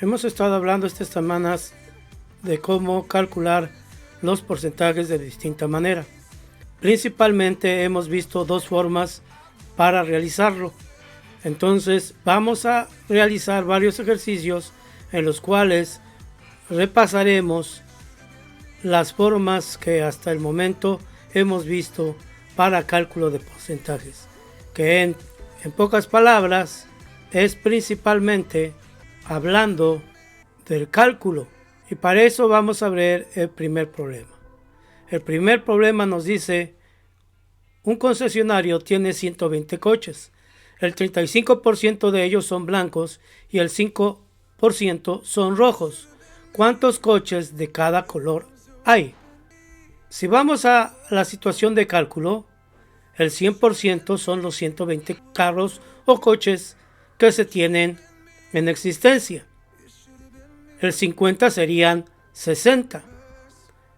Hemos estado hablando estas semanas de cómo calcular los porcentajes de distinta manera. Principalmente hemos visto dos formas para realizarlo. Entonces vamos a realizar varios ejercicios en los cuales repasaremos las formas que hasta el momento hemos visto para cálculo de porcentajes, que en pocas palabras es principalmente hablando del cálculo. Y para eso vamos a ver el primer problema. El primer problema nos dice: un concesionario tiene 120 coches. El 35% de ellos son blancos y el 5% son rojos. ¿Cuántos coches de cada color hay? Si vamos a la situación de cálculo, el 100% son los 120 carros o coches que se tienen en existencia. El 50 serían 60.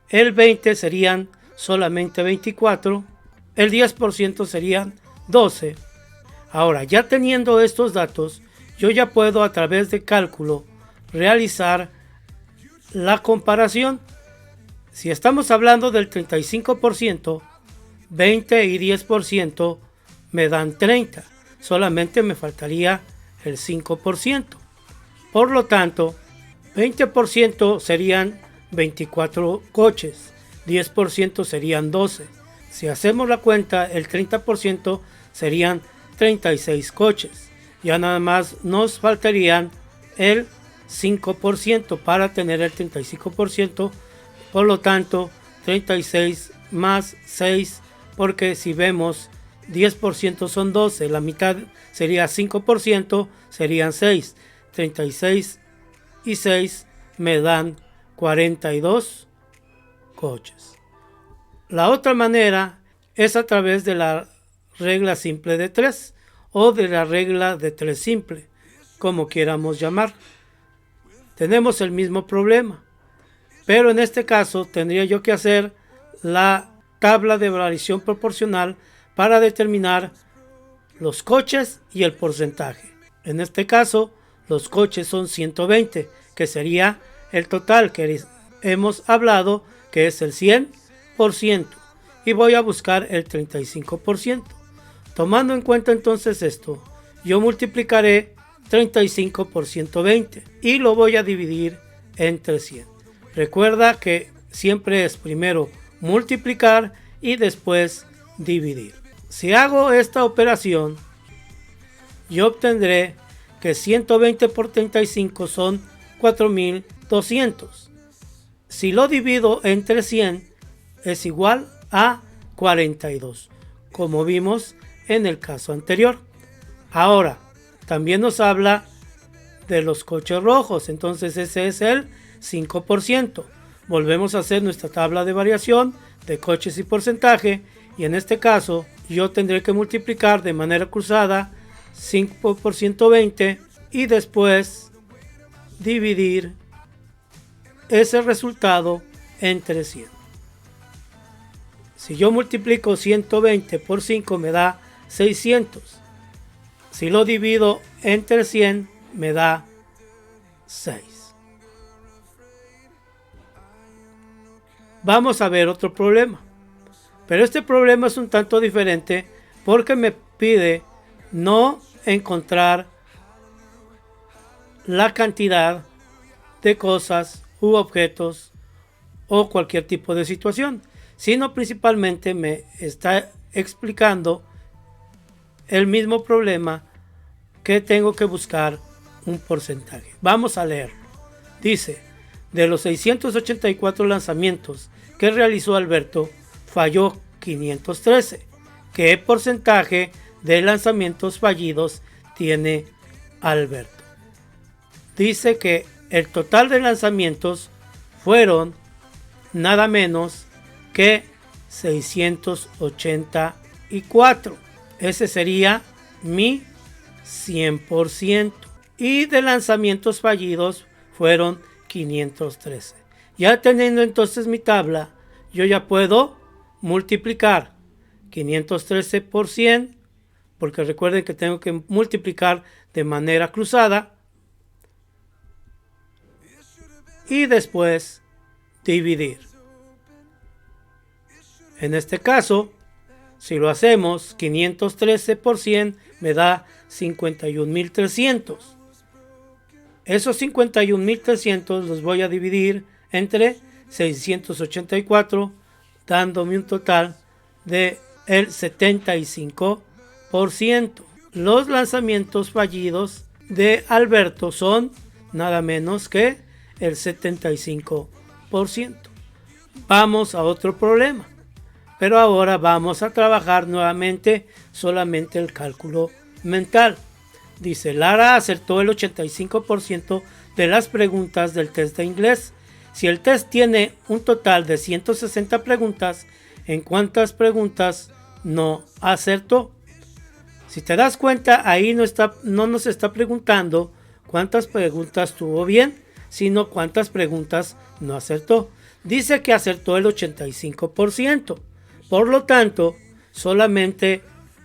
El 20 serían solamente 24. El 10% serían 12. Ahora, ya teniendo estos datos, yo ya puedo a través de cálculo realizar la comparación. Si estamos hablando del 35%, 20 y 10% me dan 30. Solamente me faltaría el 5%. Por lo tanto, 20% serían 24 coches, 10% serían 12. Si hacemos la cuenta, el 30% serían 36 coches. Ya nada más nos faltarían el 5% para tener el 35%. Por lo tanto, 36 más 6, porque si vemos 10% son 12, la mitad sería 5%, serían 6. 36 y 6 me dan 42 coches. La otra manera es a través de la regla simple de 3 o de la regla de 3 simple, como quieramos llamar. Tenemos el mismo problema, pero en este caso tendría yo que hacer la tabla de variación proporcional para determinar los coches y el porcentaje. En este caso, los coches son 120, que sería el total que hemos hablado, que es el 100%, y voy a buscar el 35%. Tomando en cuenta entonces esto, yo multiplicaré 35 por 120 y lo voy a dividir entre 100. Recuerda que siempre es primero multiplicar y después dividir. Si hago esta operación, yo obtendré que 120 por 35 son 4200. Si lo divido entre 100 es igual a 42, como vimos en el caso anterior. Ahora, también nos habla de los coches rojos, entonces ese es el 5%. Volvemos a hacer nuestra tabla de variación de coches y porcentaje, y en este caso yo tendré que multiplicar de manera cruzada 5 por 120 y después dividir ese resultado entre 100. Si yo multiplico 120 por 5 me da 600. Si lo divido entre 100 me da 6. Vamos a ver otro problema. Pero este problema es un tanto diferente porque me pide no encontrar la cantidad de cosas u objetos o cualquier tipo de situación, sino principalmente me está explicando el mismo problema, que tengo que buscar un porcentaje. Vamos a leerlo. Dice: de los 684 lanzamientos que realizó Alberto, falló 513. ¿Qué porcentaje de lanzamientos fallidos tiene Alberto? Dice que el total de lanzamientos fueron nada menos que 684. Ese sería mi 100%. Y de lanzamientos fallidos fueron 513. Ya teniendo entonces mi tabla, yo ya puedo multiplicar 513 por 100, porque recuerden que tengo que multiplicar de manera cruzada, y después dividir. En este caso, si lo hacemos, 513 por 100 me da 51.300. Esos 51.300 los voy a dividir entre 684, dándome un total de el 75%. Los lanzamientos fallidos de Alberto son nada menos que el 75%. Vamos a otro problema, pero ahora vamos a trabajar nuevamente solamente el cálculo mental. Dice, Lara acertó el 85% de las preguntas del test de inglés. Si el test tiene un total de 160 preguntas, ¿en cuántas preguntas no acertó? Si te das cuenta, ahí no nos está preguntando cuántas preguntas tuvo bien, sino cuántas preguntas no acertó. Dice que acertó el 85%. Por lo tanto, solamente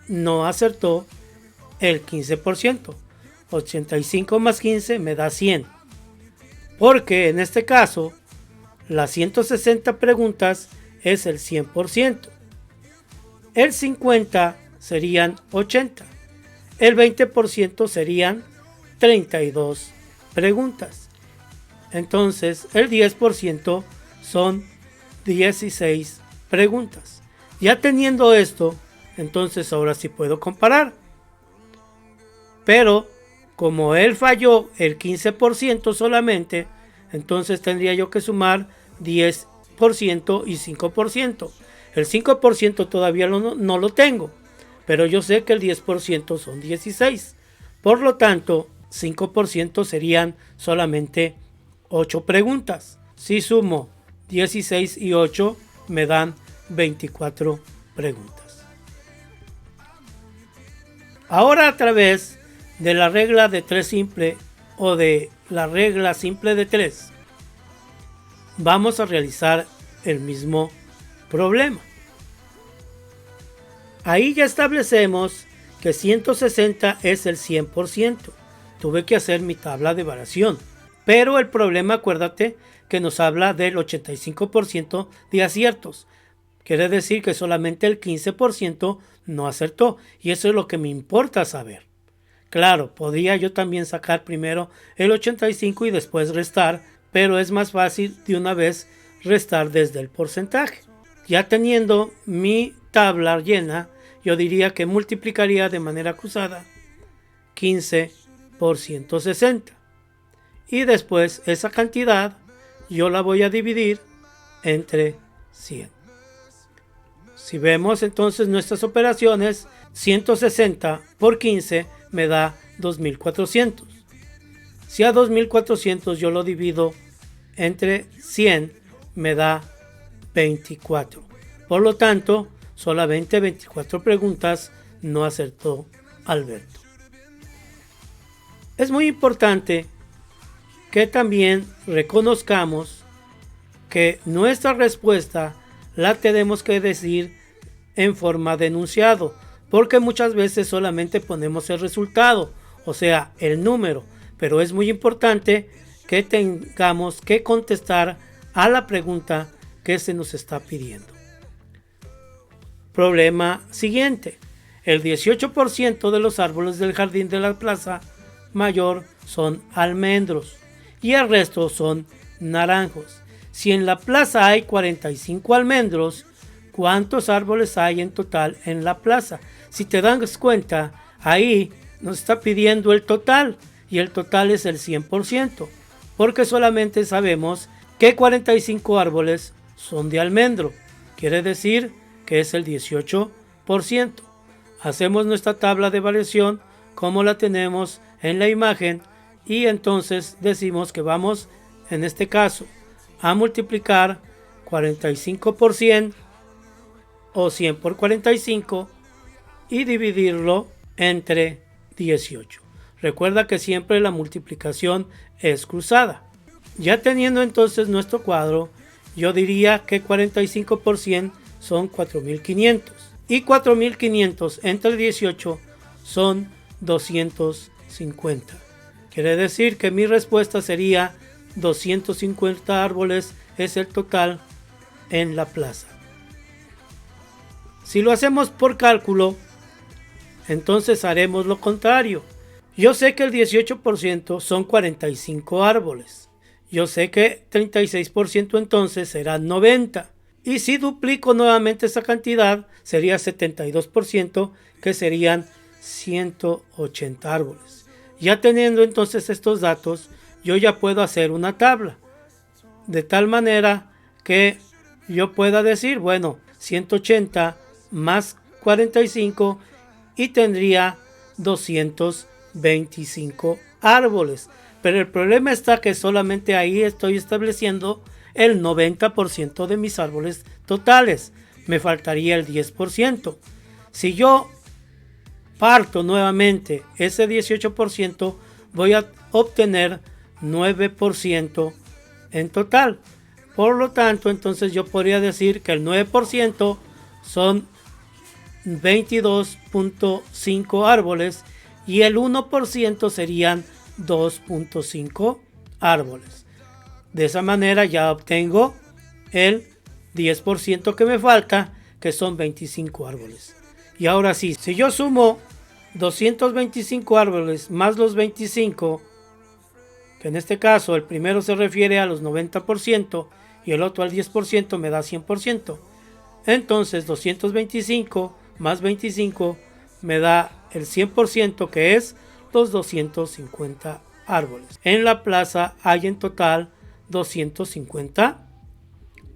no acertó el 15%. 85 más 15 me da 100. Porque en este caso, las 160 preguntas es el 100%. El 50 serían 80. El 20% serían 32 preguntas. Entonces, el 10% son 16 preguntas. Ya teniendo esto, entonces ahora sí puedo comparar. Pero como él falló el 15% solamente, entonces tendría yo que sumar 10% y 5%. El 5% todavía no lo tengo, pero yo sé que el 10% son 16. Por lo tanto, 5% serían solamente 8 preguntas. Si sumo 16 y 8, me dan 24 preguntas. Ahora, a través de la regla de 3 simple o de la regla simple de 3, vamos a realizar el mismo problema. Ahí ya establecemos que 160 es el 100%. Tuve que hacer mi tabla de variación. Pero el problema, acuérdate, que nos habla del 85% de aciertos. Quiere decir que solamente el 15% no acertó. Y eso es lo que me importa saber. Claro, podría yo también sacar primero el 85 y después restar, pero es más fácil de una vez restar desde el porcentaje. Ya teniendo mi tabla llena, yo diría que multiplicaría de manera cruzada 15 por 160. Y después esa cantidad yo la voy a dividir entre 100. Si vemos entonces nuestras operaciones, 160 por 15 me da 2400. Si a 2400 yo lo divido entre 100, me da 24. Por lo tanto, solamente 24 preguntas no acertó Alberto. Es muy importante que también reconozcamos que nuestra respuesta la tenemos que decir en forma de enunciado, porque muchas veces solamente ponemos el resultado, o sea, el número, pero es muy importante que tengamos que contestar a la pregunta que se nos está pidiendo. Problema siguiente. El 18% de los árboles del jardín de la plaza mayor son almendros y el resto son naranjos. Si en la plaza hay 45 almendros, ¿cuántos árboles hay en total en la plaza? Si te das cuenta, ahí nos está pidiendo el total y el total es el 100%, porque solamente sabemos que 45 árboles son de almendro. Quiere decir que es el 18%. Hacemos nuestra tabla de variación como la tenemos en la imagen y entonces decimos que vamos, en este caso, a multiplicar 45 por 100 o 100 por 45 y dividirlo entre 18. Recuerda que siempre la multiplicación es cruzada. Ya teniendo entonces nuestro cuadro, yo diría que 45 por 100 son 4500 y 4500 entre 18 son 250. Quiere decir que mi respuesta sería 250 árboles es el total en la plaza. Si lo hacemos por cálculo, entonces haremos lo contrario. Yo sé que el 18% son 45 árboles. Yo sé que 36% entonces serán 90. Y si duplico nuevamente esa cantidad, sería 72%, que serían 180 árboles. Ya teniendo entonces estos datos, yo ya puedo hacer una tabla. De tal manera que yo pueda decir, bueno, 180 más 45 y tendría 225 árboles. Pero el problema está que solamente ahí estoy estableciendo el 90% de mis árboles totales. Me faltaría el 10%. Si yo parto nuevamente ese 18%, voy a obtener 9% en total. Por lo tanto, entonces yo podría decir que el 9% son 22.5 árboles y el 1% serían 2.5 árboles. De esa manera ya obtengo el 10% que me falta, que son 25 árboles. Y ahora sí, si yo sumo 225 árboles más los 25, que en este caso el primero se refiere a los 90% y el otro al 10%, me da 100%. Entonces 225 más 25 me da el 100%, que es los 250 árboles. En la plaza hay en total 250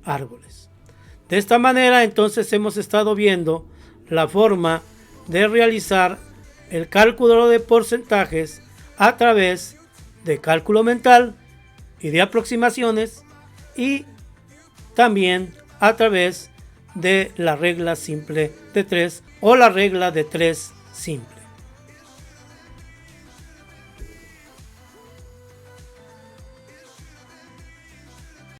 árboles. De esta manera entonces hemos estado viendo la forma de realizar el cálculo de porcentajes a través de cálculo mental y de aproximaciones, y también a través de la regla simple de 3 o la regla de 3 simple.